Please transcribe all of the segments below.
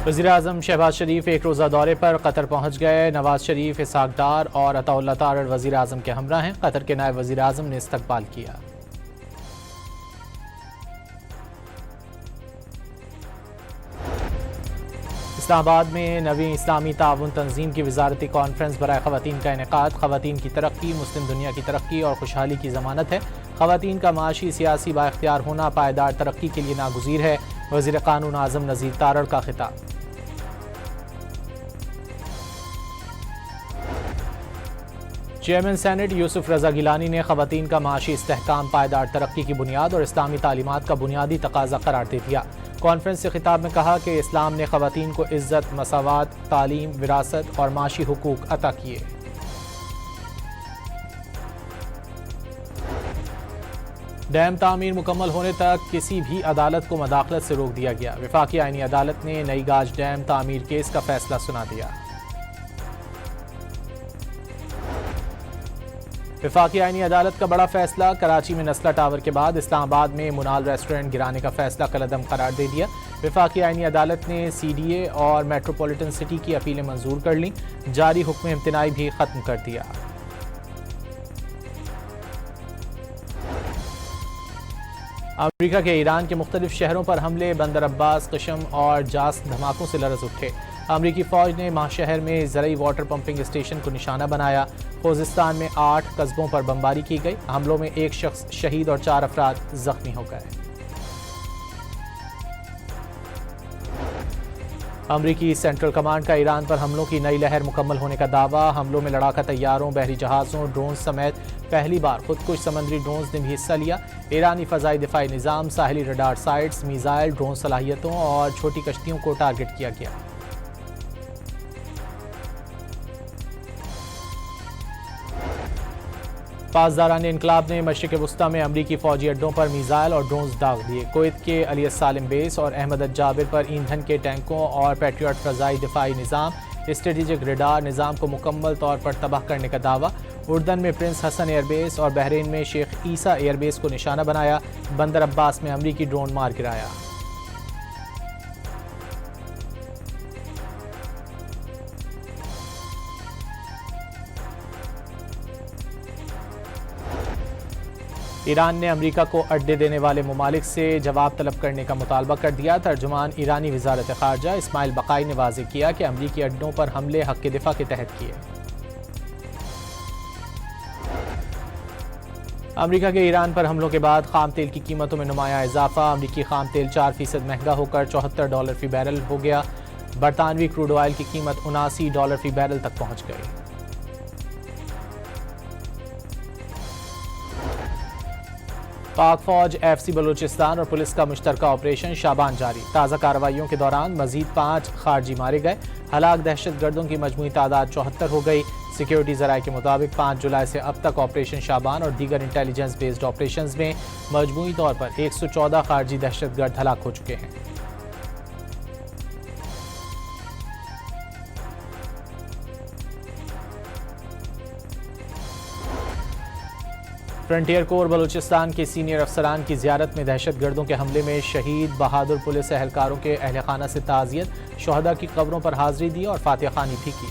वज़ीर-ए-आज़म शहबाज शरीफ एक रोज़ा दौरे पर कतर पहुँच गए। नवाज शरीफ, इसहाक डार और अताउल्लाह तारड़ वज़ीर-ए-आज़म के हमरा हैं। कतर के नायब वज़ीर-ए-आज़म ने इस्तकबाल किया। इस्लामाबाद में नवी इस्लामी ताउन तंजीम की वजारती कॉन्फ्रेंस बराए ख़वातीन का इनेकाद। ख़वातीन की तरक्की मुस्लिम दुनिया की तरक्की और खुशहाली की ज़मानत है। ख़वातीन का माशी सियासी बाइख्तियार होना पायदार तरक्की के लिए नागुज़ीर है। वज़ीर क़ानून आज़म नज़ीर तारड़ का खिताब। चेयरमैन सेनेट यूसुफ रज़ा गिलानी ने ख़वातीन का माशी इस्तेहकाम पायदार तरक्की की बुनियाद और इस्लामी तालीमात का बुनियादी तकाज़ा करार दे दिया। कॉन्फ्रेंस से खिताब में कहा कि इस्लाम ने ख़वातीन को इज़्ज़त, मसावात, तालीम, विरासत और माशी हुकूक अता किए। डैम तामीर मुकम्मल होने तक किसी भी अदालत को मदाखलत से रोक दिया गया। वफाकी आईनी अदालत ने नई गाज डैम तामीर केस का फैसला सुना दिया। वफाकी आईनी अदालत का बड़ा फैसला। कराची में नस्ला टावर के बाद इस्लामाबाद में मुनाल रेस्टोरेंट गिराने का फैसला कलअदम करार दे दिया। वफाकी आईनी अदालत ने CDA और मेट्रोपॉलिटन सिटी की अपीलें मंजूर कर लीं। जारी हुक्म इम्तिनाई भी खत्म कर दिया। अमेरिका के ईरान के मुख्तलिफ शहरों पर हमले, बंदर अब्बास, कशम और जास धमाकों से लरज़ उठे। अमरीकी फ़ौज ने माह शहर में ज़रई वाटर पंपिंग स्टेशन को निशाना बनाया। खोजिस्तान में 8 कस्बों पर बमबारी की गई। हमलों में 1 शख्स शहीद और 4 अफराद जख्मी हो गए। अमरीकी सेंट्रल कमांड का ईरान पर हमलों की नई लहर मुकम्मल होने का दावा। हमलों में लड़ाका तैयारों, बहरी जहाज़ों, ड्रोन समेत पहली बार खुदकुश समंदरी ड्रोन्स ने भी हिस्सा लिया। ईरानी फ़ज़ाई दिफाई निज़ाम, साहिली रडार साइट्स, मीज़ाइल, ड्रोन सलाहियतों और छोटी कश्तियों को टारगेट किया गया। पासदारान इनकलाब ने मशरिक़ वुस्ता में अमरीकी फ़ौजी अड्डों पर मीज़ाइल और ड्रोन्स दाग दिए। कुवैत के अली सालिम बेस और अहमद जाबिर पर ईंधन के टैंकों और पैट्रियट फ़ज़ाई दिफाई निज़ाम, स्ट्रेटेजिक रडार निज़ाम को मुकम्मल तौर पर तबाह करने का दावा। उर्दन में प्रिंस हसन एयरबेस और बहरीन में शेख ईसा एयरबेस को निशाना बनाया। बंदर अब्बास में अमरीकी ड्रोन मार गिराया। ईरान ने अमेरिका को अड्डे देने वाले ममालिक से जवाब तलब करने का मुतालबा कर दिया। तर्जुमान ईरानी वज़ारत ख़ारजा इस्माइल बक़ाई ने वाज़ेह किया कि अमरीकी अड्डों पर हमले हक़ दिफ़ा के तहत किए। अमरीका के ईरान पर हमलों के बाद खाम तेल की कीमतों में नुमाया इजाफा। अमरीकी खाम तेल 4% महंगा होकर $74 फ़ी बैरल हो गया। बरतानवी क्रूड ऑयल की कीमत $79 फ़ी बैरल तक पहुँच गई। पाक फौज, FC बलूचिस्तान और पुलिस का मुश्तरका ऑपरेशन शाबान जारी। ताज़ा कार्रवाइयों के दौरान मजीद 5 खारजी मारे गए। हलाक दहशतगर्दों की मजमूई तादाद 74 हो गई। सिक्योरिटी ज़राए के मुताबिक 5 जुलाई से अब तक ऑपरेशन शाबान और दीगर इंटेलिजेंस बेस्ड ऑपरेशंस में मजमूई तौर पर 114 खारजी दहशतगर्द हलाक हो चुके हैं। फ्रंटियर कोर बलूचिस्तान के सीनियर अफसरान की ज़ियारत में दहशतगर्दों के हमले में शहीद बहादुर पुलिस एहलकारों के अहल खाना से ताज़ियत। शहदा की कब्रों पर हाज़िरी दी और फातिहा खानी भी की।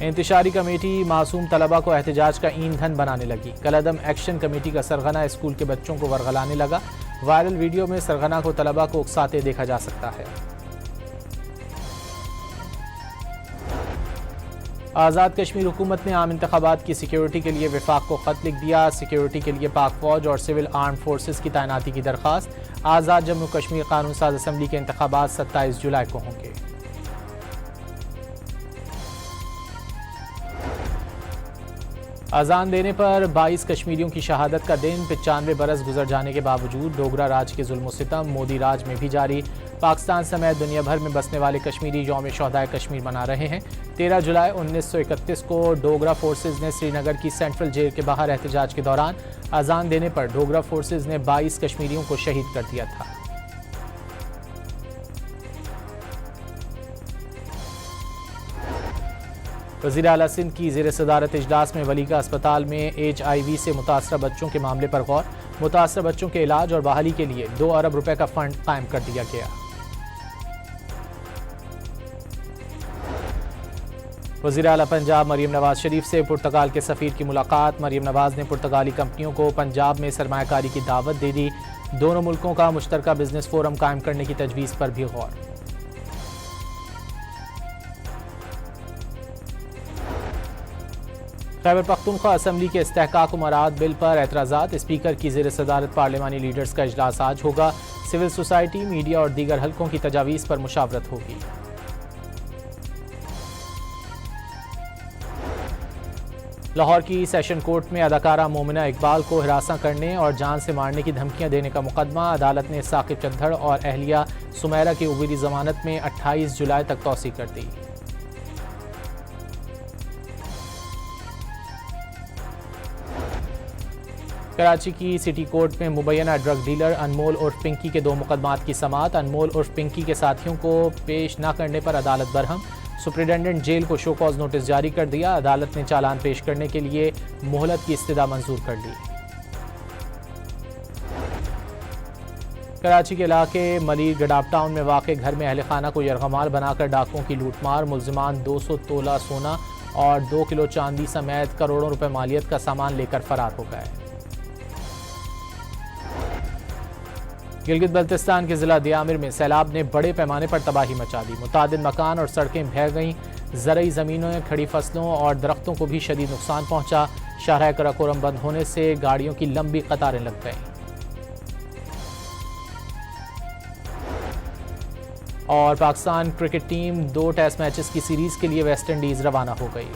इंतशारी कमेटी मासूम तलबा को एहतजाज का ईंधन बनाने लगी। कलअदम एक्शन कमेटी का सरगना स्कूल के बच्चों को वरगलाने लगा। वायरल वीडियो में सरगना को तलबा को उकसाते देखा जा सकता है। आज़ाद कश्मीर हुकूमत ने आम इंतखाबात की सिक्योरिटी के लिए वफाक को ख़त लिख दिया। सिक्योरिटी के लिए पाक फ़ौज और सिविल आर्म फोर्सेस की तैनाती की दरख्वास्त। आज़ाद जम्मू कश्मीर कानून साज असम्बली के इंतखाबात 27 जुलाई को होंगे। अजान देने पर 22 कश्मीरियों की शहादत का दिन। 95 बरस गुजर जाने के बावजूद डोगरा राज के जुल्म सितम मोदी राज में भी जारी। पाकिस्तान समेत दुनिया भर में बसने वाले कश्मीरी यौम शहदाए कश्मीर मना रहे हैं। 13 जुलाई 1931 को डोगरा फोर्सेज ने श्रीनगर की सेंट्रल जेल के बाहर एहतजाज के दौरान अजान देने पर डोगरा फोर्सेज ने 22 कश्मीरियों को शहीद कर दिया था। وزیر اعلیٰ سندھ کی زیر صدارت اجلاس میں ولی کا اسپتال میں HIV سے متاثرہ بچوں کے معاملے پر غور، متاثرہ بچوں کے علاج اور بحالی کے لیے 2 ارب روپے کا فنڈ قائم کر دیا گیا۔ وزیر اعلیٰ پنجاب مریم نواز شریف سے پرتگال کے سفیر کی ملاقات۔ مریم نواز نے پرتگالی کمپنیوں کو پنجاب میں سرمایہ کاری کی دعوت دے دی۔ دونوں ملکوں کا مشترکہ بزنس فورم قائم کرنے کی تجویز پر بھی غور۔ خیبر پختونخوا اسمبلی کے استحقاق و مراعات بل پر اعتراضات، اسپیکر کی زیر صدارت پارلیمانی لیڈرز کا اجلاس آج ہوگا۔ سول سوسائٹی، میڈیا اور دیگر حلقوں کی تجاویز پر مشاورت ہوگی۔ لاہور کی سیشن کورٹ میں اداکارہ مومنہ اقبال کو ہراساں کرنے اور جان سے مارنے کی دھمکیاں دینے کا مقدمہ، عدالت نے ثاقب چندھڑ اور اہلیہ سمیرہ کی عبوری ضمانت میں 28 جولائی تک توسیع کر دی۔ کراچی کی سٹی کورٹ میں مبینہ ڈرگ ڈیلر انمول عرف پنکی کے 2 مقدمات کی سماعت۔ انمول عرف پنکی کے ساتھیوں کو پیش نہ کرنے پر عدالت برہم، سپرنٹنڈنٹ جیل کو شو کاز نوٹس جاری کر دیا۔ عدالت نے چالان پیش کرنے کے لیے مہلت کی استدعا منظور کر لی۔ کراچی کے علاقے ملیر گڈاپ ٹاؤن میں واقع گھر میں اہل خانہ کو یرغمال بنا کر ڈاکوؤں کی لوٹ مار، ملزمان 200 تولہ سونا اور 2 کلو چاندی سمیت کروڑوں روپے مالیت کا سامان لے کر فرار ہو گئے۔ گلگت بلتستان کے ضلع دیامر میں سیلاب نے بڑے پیمانے پر تباہی مچا دی، متعدد مکان اور سڑکیں بہہ گئیں، زرعی زمینوں، کھڑی فصلوں اور درختوں کو بھی شدید نقصان پہنچا۔ شاہراہ کراکورم بند ہونے سے گاڑیوں کی لمبی قطاریں لگ گئیں۔ اور Pakistan cricket team 2 test matches کی سیریز کے لیے ویسٹ انڈیز روانہ ہو گئی۔